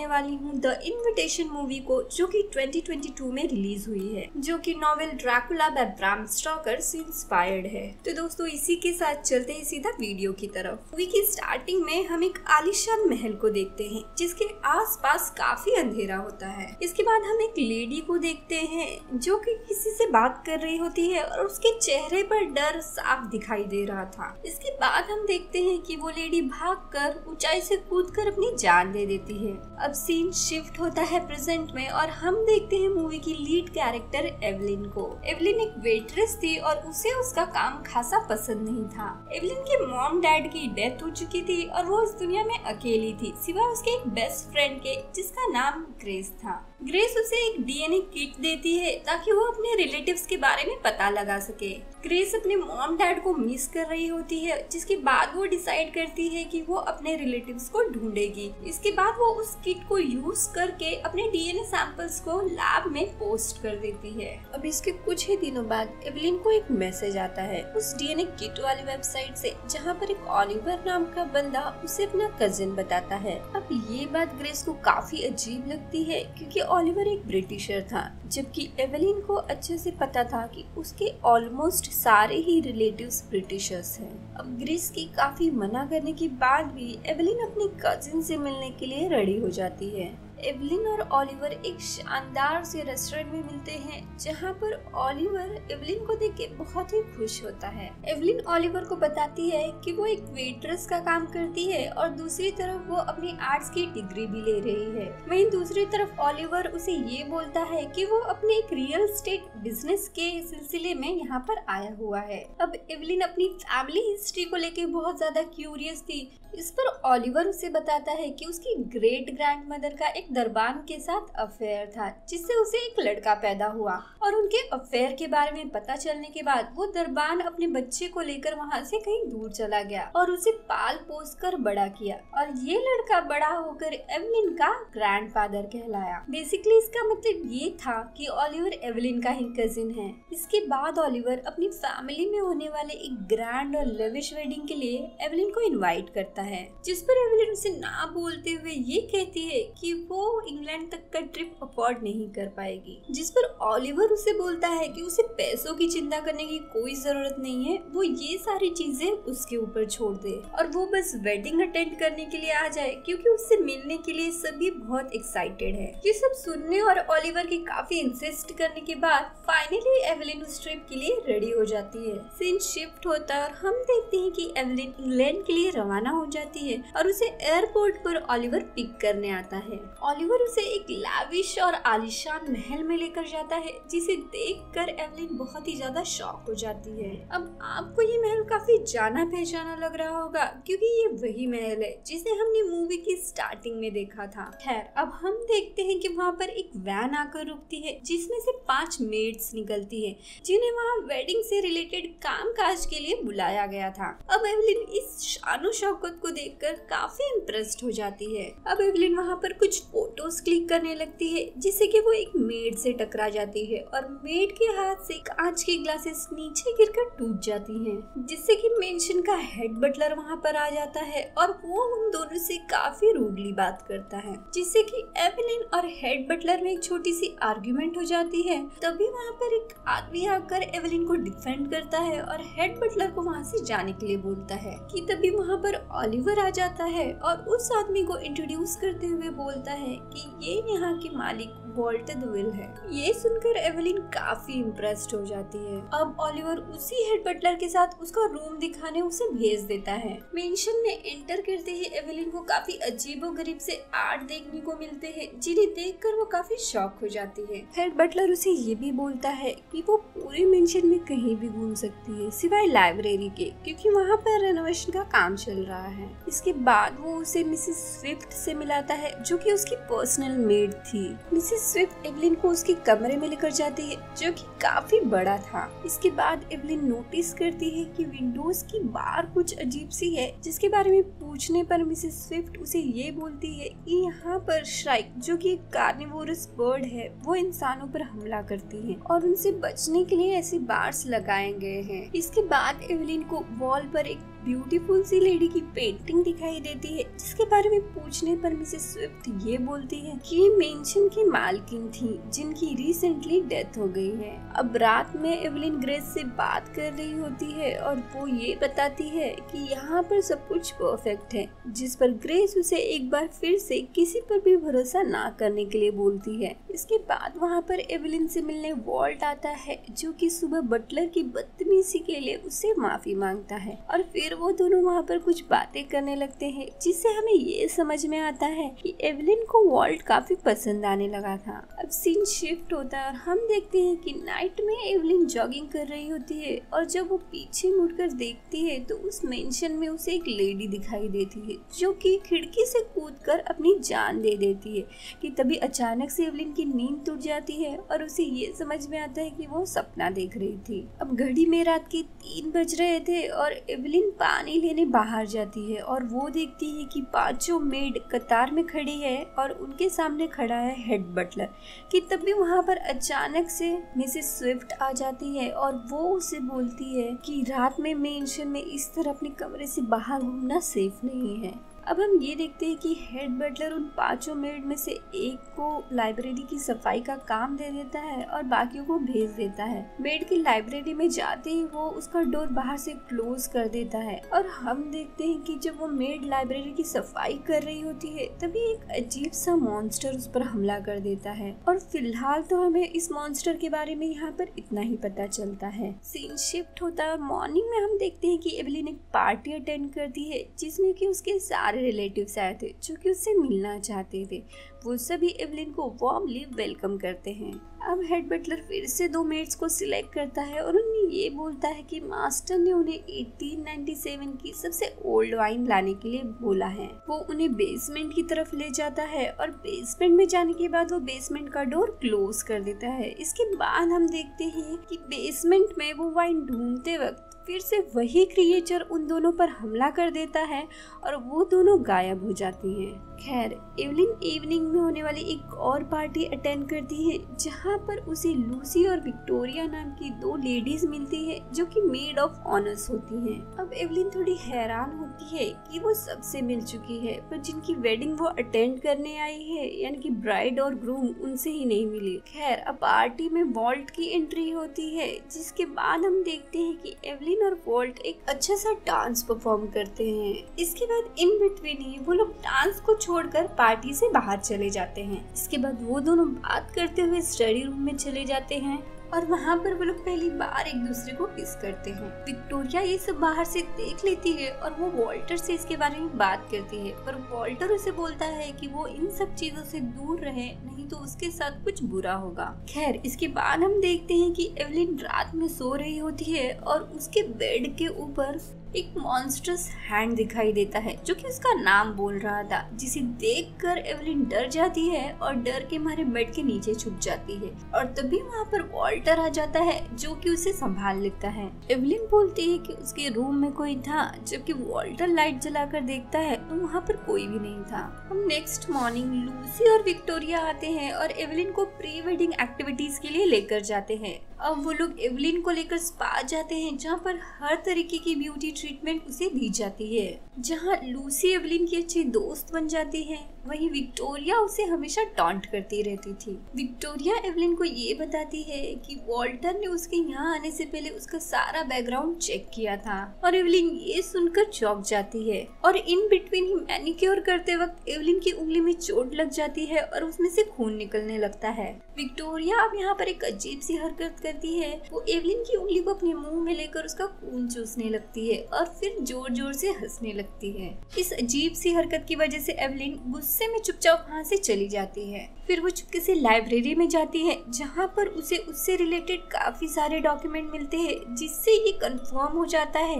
करने वाली हूँ द इनविटेशन मूवी को, जो कि 2022 में रिलीज हुई है, जो कि novel Dracula by Bram Stoker से इंस्पायर्ड है। तो दोस्तों इसी के साथ चलते हैं सीधा वीडियो की तरफ। मूवी की स्टार्टिंग में हम एक आलीशान महल को देखते हैं जिसके आसपास काफी अंधेरा होता है। इसके बाद हम एक लेडी को देखते हैं जो कि किसी से बात कर रही होती है और उसके चेहरे पर डर साफ दिखाई दे रहा था। इसके बाद हम देखते हैं कि वो लेडी भागकर ऊंचाई से कूदकर अपनी जान दे देती है। अब सीन शिफ्ट होता है प्रेजेंट में और हम देखते हैं मूवी की लीड कैरेक्टर एवलिन को। एवलिन एक वेट्रेस थी और उसे उसका काम खासा पसंद नहीं था। एवलिन के मॉम डैड की डेथ हो चुकी थी और वो इस दुनिया में अकेली थी सिवाय उसके एक बेस्ट फ्रेंड के जिसका नाम ग्रेस था। ग्रेस उसे एक डीएनए किट देती है ताकि वो अपने रिलेटिव्स के बारे में पता लगा सके। ग्रेस अपने मॉम डैड को मिस कर रही होती है, जिसके बाद वो डिसाइड करती है कि वो अपने रिलेटिव्स को ढूंढेगी। इसके बाद वो उस किट को यूज करके अपने डीएनए सैंपल्स को लैब में पोस्ट कर देती है। अब इसके कुछ ही दिनों बाद एवलिन को एक मैसेज आता है उस डीएनए किट वाली वेबसाइट से, जहाँ पर एक ऑलिवर नाम का बंदा उसे अपना कजिन बताता है। अब ये बात ग्रेस को काफी अजीब लगती है क्योंकि ऑलिवर एक ब्रिटिशर था, जबकि एवलिन को अच्छे से पता था कि उसके ऑलमोस्ट सारे ही रिलेटिव्स ब्रिटिशर्स हैं। अब ग्रेस की काफी मना करने के बाद भी एवलिन अपने कजिन से मिलने के लिए रेडी हो जाती है। एवलिन और ऑलिवर एक शानदार से रेस्टोरेंट में मिलते हैं, जहां पर ऑलिवर एवलिन को देख के बहुत ही खुश होता है। एवलिन ऑलिवर को बताती है कि वो एक वेट्रेस का काम करती है और दूसरी तरफ वो अपनी आर्ट्स की डिग्री भी ले रही है। वहीं दूसरी तरफ ऑलिवर उसे ये बोलता है कि वो अपने एक रियल एस्टेट बिजनेस के सिलसिले में यहाँ पर आया हुआ है। अब एवलिन अपनी फैमिली हिस्ट्री को लेके बहुत ज्यादा क्यूरियस थी। इस पर ऑलिवर उसे बताता है कि उसकी ग्रेट ग्रैंडमदर का एक दरबान के साथ अफेयर था, जिससे उसे एक लड़का पैदा हुआ। और उनके अफेयर के बारे में पता चलने के बाद वो दरबान अपने बच्चे को लेकर वहाँ से कहीं दूर चला गया और उसे पाल पोस कर बड़ा किया, और ये लड़का बड़ा होकर एवलिन का ग्रैंडफादर कहलाया। बेसिकली इसका मतलब ये था कि ऑलिवर एवलिन का ही कजिन है। इसके बाद ऑलिवर अपनी फैमिली में होने वाले एक ग्रैंड और लेविश वेडिंग के लिए एवलिन को इन्वाइट करता है, जिस पर एवलिन उसे ना बोलते हुए ये कहती है कि वो इंग्लैंड तक का ट्रिप अफोर्ड नहीं कर पाएगी। जिस पर ऑलिवर उसे बोलता है कि उसे पैसों की चिंता करने की कोई जरूरत नहीं है, वो ये सारी चीजें उसके ऊपर छोड़ दे और वो बस वेडिंग अटेंड करने के लिए आ जाए, क्योंकि उससे मिलने के लिए सभी बहुत एक्साइटेड है। ये सब सुनने और ऑलिवर की काफी इंसिस्ट करने के बाद फाइनली एवलिन उस ट्रिप के लिए रेडी हो जाती है। सीन शिफ्ट होता है और हम देखते हैं कि एवलिन इंग्लैंड के लिए रवाना हो जाती है और उसे एयरपोर्ट पर ऑलिवर पिक करने आता है। ऑलिवर उसे एक लाविश और आलीशान महल में लेकर जाता है, जिसे देखकर एवलिन बहुत ही ज्यादा शॉक हो जाती है। अब आपको ये महल काफी जाना पहचाना लग रहा होगा, क्योंकि ये वही महल है जिसे हमने मूवी की स्टार्टिंग में देखा था। खैर, अब हम देखते हैं कि वहाँ पर एक वैन आकर रुकती है, जिसमें से 5 मेड्स निकलती है, जिन्हें वहाँ वेडिंग से रिलेटेड काम काज के लिए बुलाया गया था। अब एवलिन इस शानो शौकत को देखकर काफी इम्प्रेस्ड हो जाती है। अब एवलिन वहाँ पर कुछ फोटोज क्लिक करने लगती है, जिससे कि वो एक मेड से टकरा जाती है और मेड के हाथ से कांच के ग्लासेस नीचे गिरकर टूट जाती हैं, जिससे कि मेंशन का हेड बटलर वहाँ पर आ जाता है और वो उन दोनों से काफी रूडली बात करता है, जिससे कि एवलिन और हेड बटलर में एक छोटी सी आर्ग्यूमेंट हो जाती है। तभी वहाँ पर एक आदमी आकर एवलिन को डिफेंड करता है और हेड बटलर को वहाँ से जाने के लिए बोलता है कि तभी वहाँ पर ऑलिवर आ जाता है और उस आदमी को इंट्रोड्यूस करते हुए बोलता है कि ये यहाँ के मालिक वॉल्टर द विल है। ये सुनकर एवलिन काफी इम्प्रेस्ड हो जाती है। अब ऑलिवर उसी हेड बटलर के साथ उसका रूम दिखाने उसे भेज देता है। मेंशन में एंटर करते ही एवलिन को काफी अजीबोगरीब से आर्ट देखने को मिलते हैं, जिन्हें देखकर वो काफी शॉक हो जाती है। हेड बटलर उसे ये भी बोलता है कि वो पूरे मेंशन में कहीं भी घूम सकती है सिवाय लाइब्रेरी के, क्योंकि वहाँ पर रेनोवेशन का काम चल रहा है। इसके बाद वो उसे मिसेस स्विफ्ट से मिलाता है, जो कि उसकी पर्सनल मेड थी। मिसेस स्विफ्ट एवलिन को उसके कमरे में लेकर जाती है, जो कि काफी बड़ा था। इसके बाद एवलिन नोटिस करती है कि विंडोज की बार कुछ अजीब सी है, जिसके बारे में पूछने पर मिसेस स्विफ्ट उसे ये बोलती है कि यहाँ पर श्राइक, जो कि एक कार्निवोरस बर्ड है, वो इंसानों पर हमला करती है और उनसे बचने के लिए ऐसे बार्स लगाए गए हैं। इसके बाद एवलिन को वॉल पर एक ब्यूटीफुल सी लेडी की पेंटिंग दिखाई देती है, जिसके बारे में पूछने पर मिसेस स्विफ्ट ये बोलती है कि ये मेंशन की मालकिन थी जिनकी रिसेंटली डेथ हो गई है। अब रात में एवलिन ग्रेस से बात कर रही होती है और वो ये बताती है कि यहाँ पर सब कुछ परफेक्ट है, जिस पर ग्रेस उसे एक बार फिर से किसी पर भी भरोसा ना करने के लिए बोलती है। इसके बाद वहाँ पर एवलिन से मिलने वॉल्ट आता है, जो कि सुबह बटलर की बदतमीजी के लिए उससे माफी मांगता है और फिर वो दोनों वहाँ पर कुछ बातें करने लगते हैं, जिससे हमें ये समझ में आता है कि एवलिन को वॉल्ट काफी पसंद आने लगा था। अब सीन शिफ्ट होता है और हम देखते हैं कि नाइट में एवलिन जॉगिंग कर रही होती है और जब वो पीछे मुड़कर देखती है तो उस मेंशन में उसे एक लेडी दिखाई देती है, जो कि खिड़की से कूदकर अपनी जान दे देती है कि तभी अचानक से एवलिन की नींद टूट जाती है और उसे ये समझ में आता है कि वो सपना देख रही थी। अब घड़ी में रात के 3 बज रहे थे और एवलिन पानी लेने बाहर जाती है और वो देखती है कि 5 मेड कतार में खड़ी है और उनके सामने खड़ा है हेड बटलर कि तभी वहाँ पर अचानक से मिसेस स्विफ्ट आ जाती है और वो उसे बोलती है कि रात में मेंशन में इस तरह अपने कमरे से बाहर घूमना सेफ नहीं है। अब हम ये देखते हैं कि हेड बटलर उन 5 मेड में से एक को लाइब्रेरी की सफाई का काम दे देता है और बाकियों को भेज देता है। मेड की लाइब्रेरी में जाते ही वो उसका डोर बाहर से क्लोज कर देता है और हम देखते हैं कि जब वो मेड लाइब्रेरी की सफाई कर रही होती है तभी एक अजीब सा मॉन्स्टर उस पर हमला कर देता है और फिलहाल तो हमें इस मॉन्स्टर के बारे में यहाँ पर इतना ही पता चलता है। सीन शिफ्ट होता है और मॉर्निंग में हम देखते हैं कि एवलिन एक पार्टी अटेंड करती है, जिसमें कि उसके सारे रिलेटिव्स आए थे जो कि उससे मिलना चाहते थे। वो सभी एवलिन को वार्मली वेलकम करते हैं। अब हेड बटलर फिर से 2 मेड्स को सिलेक्ट करता है और उन्हें ये बोलता है कि मास्टर ने उन्हें 1897 की सबसे ओल्ड वाइन लाने के लिए बोला है। वो उन्हें बेसमेंट की तरफ ले जाता है और बेसमेंट में जाने के बाद वो बेसमेंट का डोर क्लोज कर देता है। इसके बाद हम देखते हैं कि बेसमेंट में वो वाइन ढूंढते वक्त फिर से वही क्रिएचर उन दोनों पर हमला कर देता है और वो दोनों गायब हो जाती हैं। खैर, एवलिन इवनिंग में होने वाली एक और पार्टी अटेंड करती है, जहाँ पर उसे लूसी और विक्टोरिया नाम की 2 लेडीज मिलती है जो कि मेड ऑफ ऑनर्स होती हैं। अब एवलिन थोड़ी हैरान होती है कि वो सबसे मिल चुकी है, पर जिनकी वेडिंग वो अटेंड करने आई है यानी कि ब्राइड और ग्रूम, उनसे ही नहीं मिली। खैर, अब पार्टी में वॉल्ट की एंट्री होती है, जिसके बाद हम देखते हैं कि एवलिन और वॉल्ट एक अच्छा सा डांस परफॉर्म करते हैं। इसके बाद इन बिटवीन ही वो लोग डांस को छोड़कर पार्टी से बाहर चले जाते हैं। इसके बाद वो दोनों बात करते हुए स्टडी रूम में चले जाते हैं और वहाँ पर वो लोग पहली बार एक दूसरे को किस करते हैं। विक्टोरिया ये सब बाहर से देख लेती है और वो वॉल्टर से इसके बारे में बात करती है, पर वॉल्टर उसे बोलता है कि वो इन सब चीजों से दूर रहे, नहीं तो उसके साथ कुछ बुरा होगा। खैर, इसके बाद हम देखते हैं कि एवलिन रात में सो रही होती है और उसके बेड के ऊपर एक मॉन्स्टरस हैंड दिखाई देता है जो कि उसका नाम बोल रहा था, जिसे देखकर एवलिन डर जाती है और डर के मारे बेड के नीचे छुप जाती है और तभी वहाँ पर वॉल्टर आ जाता है जो कि उसे संभाल लेता है। एवलिन बोलती है कि उसके रूम में कोई था, जबकि वॉल्टर लाइट जलाकर देखता है तो वहाँ पर कोई भी नहीं था। हम नेक्स्ट मॉर्निंग लूसी और विक्टोरिया आते हैं और एवलिन को प्री वेडिंग एक्टिविटीज के लिए लेकर जाते हैं। अब वो लोग एवलिन को लेकर स्पा जाते हैं, जहाँ पर हर तरीके की ब्यूटी ट्रीटमेंट उसे दी जाती है। जहाँ लूसी एवलिन की अच्छी दोस्त बन जाती है, वहीं विक्टोरिया उसे हमेशा टॉन्ट करती रहती थी। विक्टोरिया एवलिन को ये बताती है कि वॉल्टर ने उसके यहाँ आने से पहले उसका सारा बैकग्राउंड चेक किया था और एवलिन ये सुनकर चौंक जाती है और इन बिटवीन ही मैनिक्योर करते वक्त एवलिन की उंगली में चोट लग जाती है और उसमें से खून निकलने लगता है। विक्टोरिया अब यहाँ पर एक अजीब सी हरकत करती है। वो एवलिन की उंगली को अपने मुंह में लेकर उसका खून चूसने लगती है और फिर जोर जोर से हंसने लगती है। इस अजीब सी हरकत की वजह से एवलिन गुस्से में चुपचाप वहाँ से चली जाती है। फिर वो चुपके से लाइब्रेरी में जाती है, जहाँ पर उसे उससे रिलेटेड काफी सारे डॉक्यूमेंट मिलते हैं, जिससे ये कंफर्म हो जाता है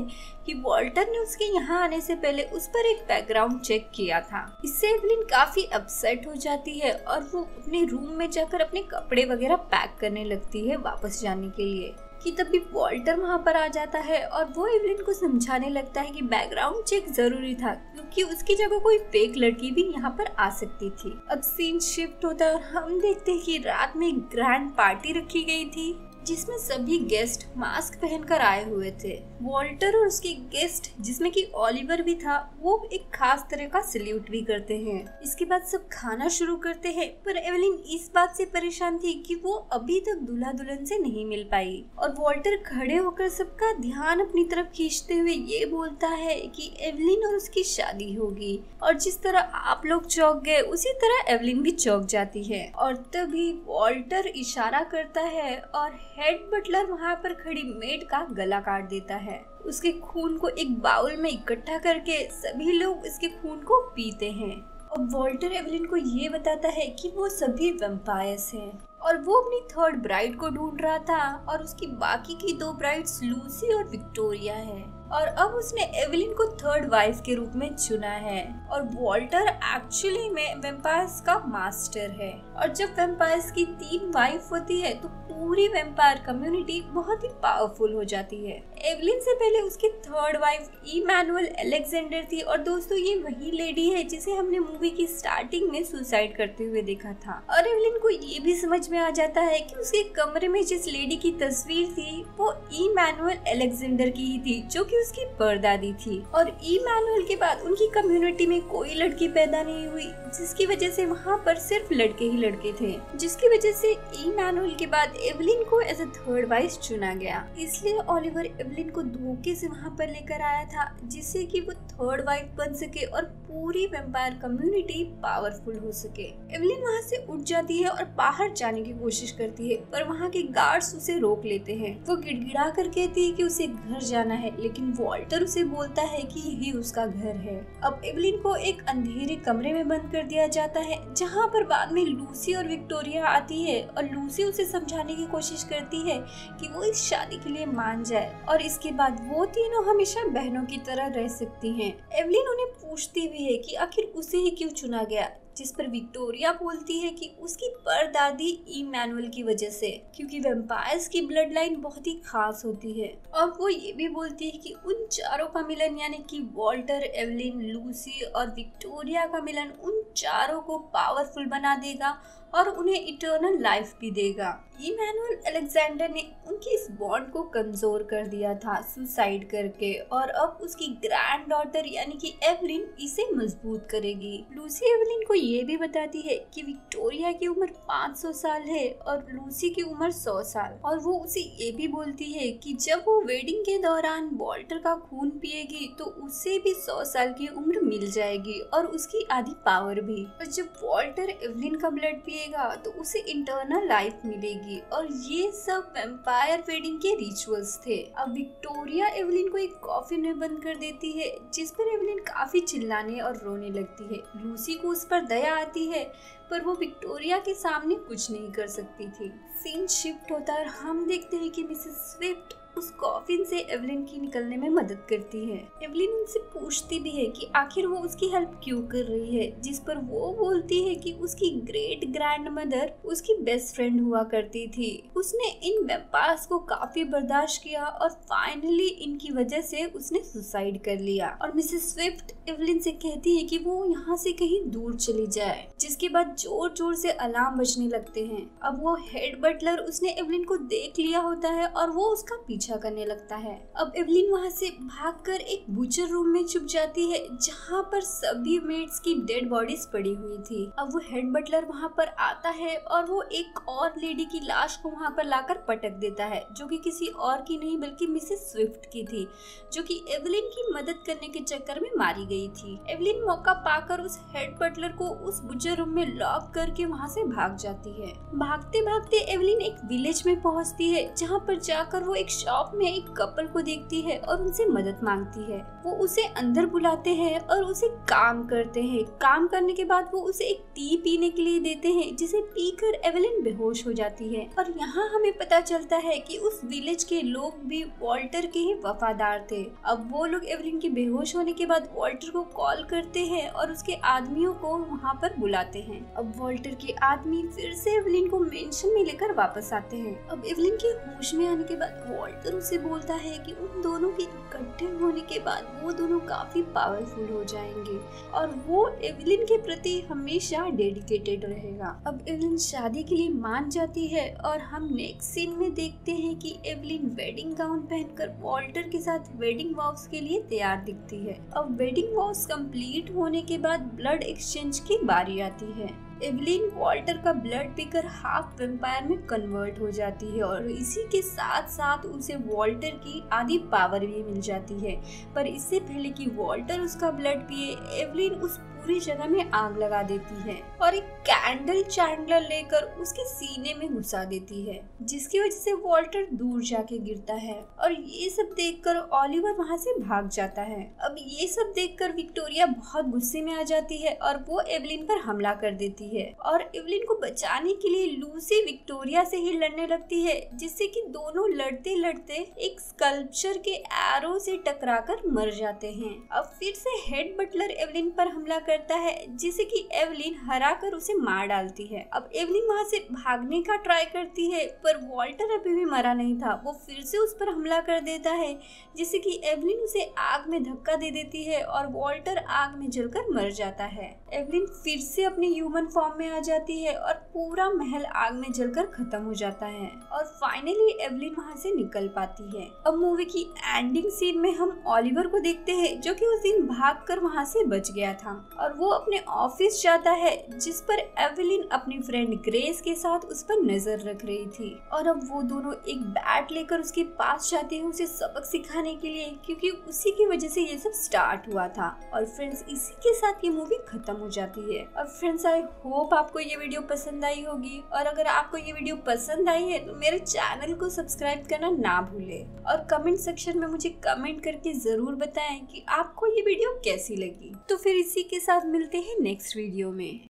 कि वॉल्टर ने उसके यहाँ आने से पहले उस पर एक बैकग्राउंड चेक किया था। इससे एवलिन काफी अपसेट हो जाती है और वो अपने रूम में जाकर अपने कपड़े वगैरह पैक करने लगती है वापस जाने के लिए कि तभी वॉल्टर वहाँ पर आ जाता है और वो एवलिन को समझाने लगता है कि बैकग्राउंड चेक जरूरी था क्योंकि उसकी जगह कोई फेक लड़की भी यहाँ पर आ सकती थी। अब सीन शिफ्ट होता है और हम देखते हैं कि रात में एक ग्रैंड पार्टी रखी गई थी, जिसमें सभी गेस्ट मास्क पहनकर आए हुए थे। वॉल्टर और उसके गेस्ट जिसमें कि ओलिवर भी था, वो एक खास तरह का सल्यूट भी करते हैं। इसके बाद सब खाना शुरू करते हैं, पर एवेलिन इस बात से परेशान थी कि वो अभी तक दूल्हा दुल्हन से नहीं मिल पाई। और वॉल्टर खड़े होकर सबका ध्यान अपनी तरफ खींचते हुए ये बोलता है कि एवेलिन और उसकी शादी होगी। और जिस तरह आप लोग चौंक गए, उसी तरह एवेलिन भी चौंक जाती है। और तभी वॉल्टर इशारा करता है और हेड बटलर वहाँ पर खड़ी मेड का गला काट देता है। उसके खून को एक बाउल में इकट्ठा करके सभी लोग इसके खून को पीते हैं। अब वॉल्टर एवेलिन को ये बताता है कि वो सभी वैम्पायर्स हैं और वो अपनी थर्ड ब्राइड को ढूंढ रहा था और उसकी बाकी की दो ब्राइड्स लूसी और विक्टोरिया है। और अब उसने एवेलिन को थर्ड वाइफ के रूप में चुना है। और वॉल्टर एक्चुअली में वैम्पायर्स का मास्टर है। और जब वैम्पायर्स की 3 वाइफ होती है तो पूरी वैम्पायर कम्युनिटी बहुत ही पावरफुल हो जाती है। एवेलिन से पहले उसकी थर्ड वाइफ इमैनुअल अलेक्जेंडर थी। और दोस्तों, ये वही लेडी है जिसे हमने मूवी की स्टार्टिंग में सुसाइड करते हुए देखा था। और एवेलिन को ये भी समझ में आ जाता है कि उसके कमरे में जिस लेडी की तस्वीर थी वो इमैनुअल अलेक्जेंडर की ही थी, जो कि उसकी परदादी थी। और इमैनुअल के बाद उनकी कम्युनिटी में कोई लड़की पैदा नहीं हुई, जिसकी वजह से वहाँ पर सिर्फ लड़के ही लड़के थे, जिसकी वजह से इमैनुअल के बाद एवेलिन को एज अ थर्ड वाइफ चुना गया। इसलिए ओलिवर एवेलिन को धोखे से वहाँ पर लेकर आया था, जिससे कि वो थर्ड वाइफ बन सके और पूरी वैम्पायर कम्युनिटी पावरफुल हो सके। एवेलिन वहाँ से उठ जाती है और बाहर जाने की कोशिश करती है, पर वहाँ के गार्ड्स उसे रोक लेते हैं। वो गिड़गिड़ा कर कहती है कि उसे घर जाना है, लेकिन वॉल्टर उसे बोलता है कि यही उसका घर है। अब एवेलिन को एक अंधेरे कमरे में बंद कर दिया जाता है, जहाँ पर बाद में लूसी और विक्टोरिया आती है। और लूसी उसे समझाने की कोशिश करती है कि वो इस शादी के लिए मान जाए और इसके बाद वो तीनों हमेशा बहनों की तरह रह सकती हैं। एवेलिन उन्हें पूछती भी है कि आखिर उसे ही क्यों चुना गया, जिस पर विक्टोरिया बोलती है कि उसकी परदादी इमैनुअल की वजह से, क्योंकि वैम्पायर्स की ब्लड लाइन बहुत ही खास होती है। और वो ये भी बोलती है कि उन चारों का मिलन, यानी कि वॉल्टर, एवेलिन, लूसी और विक्टोरिया का मिलन उन चारों को पावरफुल बना देगा और उन्हें इटर्नल लाइफ भी देगा। इमैनुअल अलेक्जेंडर ने उनकी इस बॉन्ड को कमजोर कर दिया था सुसाइड करके, और अब उसकी ग्रैंड डॉटर यानी कि एवेलिन इसे मजबूत करेगी। लूसी एवेलिन को ये भी बताती है कि विक्टोरिया की उम्र 500 साल है और लूसी की उम्र 100 साल। और वो उसे ये भी बोलती है कि जब वो वेडिंग के दौरान वॉल्टर का खून पिएगी तो उसे भी 100 साल की उम्र मिल जाएगी और उसकी आधी पावर भी। और जब वॉल्टर एवेलिन का ब्लड पिएगा तो उसे इंटरनल लाइफ मिलेगी। और ये सब वैम्पायर वेडिंग के रिचुअल्स थे। अब विक्टोरिया एवेलिन को एक कॉफिन में बंद कर देती है, जिस पर एवेलिन काफी चिल्लाने और रोने लगती है। लूसी को उस पर दया आती है, पर वो विक्टोरिया के सामने कुछ नहीं कर सकती थी। सीन शिफ्ट होता है और हम देखते हैं कि मिसेस स्विफ्ट उस कॉफिन से एवेलिन की निकलने में मदद करती है। एवेलिन उनसे पूछती भी है कि आखिर वो उसकी हेल्प क्यों कर रही है, जिस पर वो बोलती है कि उसकी ग्रेट ग्रैंड मदर उसकी बेस्ट फ्रेंड हुआ करती थी। उसने इन वैम्पायर्स को काफी बर्दाश्त किया और फाइनली इनकी वजह से उसने सुसाइड कर लिया। और मिसेस स्विफ्ट एवेलिन से कहती है कि वो यहाँ से कहीं दूर चली जाए, जिसके बाद जोर जोर से अलार्म बजने लगते हैं। अब वो हेड बटलर उसने एवेलिन को देख लिया होता है और वो उसका पीछा करने लगता है। अब एवेलिन वहाँ से भागकर एक बूचर रूम में छुप जाती है, जहाँ पर सभी मेड्स की डेड बॉडीज पड़ी हुई थी। अब वो हेड बटलर वहाँ पर आता है और वो एक और लेडी की लाश को वहाँ पर लाकर पटक देता है, जो कि किसी और की नहीं बल्कि मिसेस स्विफ्ट की थी, जो कि एवेलिन की मदद करने के चक्कर में मारी गई थी। एवेलिन मौका पाकर उस हेड बटलर को उस बूचर रूम में लॉक करके वहाँ से भाग जाती है। भागते भागते एवेलिन एक विलेज में पहुँचती है, जहाँ पर जाकर वो एक शॉप में एक कपल को देखती है और उनसे मदद मांगती है। वो उसे अंदर बुलाते हैं और उसे काम करते हैं। काम करने के बाद वो उसे एक टी पीने के लिए देते हैं, जिसे पीकर एवेलिन बेहोश हो जाती है। और यहाँ हमें पता चलता है कि उस विलेज के लोग भी वॉल्टर के ही वफादार थे। अब वो लोग एवेलिन के बेहोश होने के बाद वॉल्टर को कॉल करते हैं और उसके आदमियों को वहाँ पर बुलाते हैं। अब वॉल्टर के आदमी फिर से एवेलिन को मेंशन में लेकर वापस आते हैं। अब एवेलिन के होश में आने के बाद वॉल्टर उसे बोलता है कि उन दोनों की इकट्ठे होने के बाद वो दोनों काफी पावरफुल हो जाएंगे और वो एवलिन के प्रति हमेशा डेडिकेटेड रहेगा। अब एवलिन शादी के लिए मान जाती है और हम नेक्स्ट सीन में देखते हैं कि एवलिन वेडिंग गाउन पहनकर वॉल्टर के साथ वेडिंग वॉक्स के लिए तैयार दिखती है। अब वेडिंग वॉक्स कंप्लीट होने के बाद ब्लड एक्सचेंज की बारी आती है। एवलिन वॉल्टर का ब्लड पीकर हाफ वेम्पायर में कन्वर्ट हो जाती है और इसी के साथ साथ उसे वॉल्टर की आधी पावर भी मिल जाती है। पर इससे पहले कि वॉल्टर उसका ब्लड पिए, एवलिन उस पूरी जगह में आग लगा देती है और एक कैंडल चैंडलर लेकर उसके सीने में घुसा देती है, जिसकी वजह से वॉल्टर दूर जाके गिरता है और ये सब देखकर ओलिवर वहाँ से भाग जाता है। अब ये सब देखकर विक्टोरिया बहुत गुस्से में आ जाती है और वो एवलिन पर हमला कर देती है और एवलिन को बचाने के लिए लूसी विक्टोरिया से ही लड़ने लगती है, जिससे कि दोनों लड़ते लड़ते एक स्कल्पचर के एरो से टकराकर मर जाते हैं। अब फिर से हेड बटलर एवलिन पर हमला करता है, जिसे कि एवलिन हरा कर उसे मार डालती है। अब एवलिन वहाँ से भागने का ट्राई करती है, पर वॉल्टर अभी भी मरा नहीं था। वो फिर से उस पर हमला कर देता है, जिससे कि एवलिन उसे आग में धक्का दे देती है और वॉल्टर आग में जलकर मर जाता है। एवलिन फिर से अपने ह्यूमन फॉर्म में आ जाती है और पूरा महल आग में जलकर खत्म हो जाता है और फाइनली एवलिन वहाँ से निकल पाती है। अब मूवी की एंडिंग सीन में हम ओलिवर को देखते हैं, जो कि उस दिन भागकर वहाँ से बच गया था और वो अपने ऑफिस जाता है, जिस पर एवलिन अपनी फ्रेंड ग्रेस के साथ उस पर नजर रख रही थी। और अब वो दोनों एक बैट लेकर उसके पास जाते हैं उसे सबक सिखाने के लिए, क्योंकि उसी की वजह से ये सब स्टार्ट हुआ था। और फ्रेंड्स, इसी के साथ ये मूवी खत्म हो जाती है। और फ्रेंड्स, आई होप आपको ये वीडियो पसंद आई होगी और अगर आपको ये वीडियो पसंद आई है तो मेरे चैनल को सब्सक्राइब करना ना भूलें और कमेंट सेक्शन में मुझे कमेंट करके जरूर बताएं कि आपको ये वीडियो कैसी लगी। तो फिर इसी के साथ मिलते हैं नेक्स्ट वीडियो में।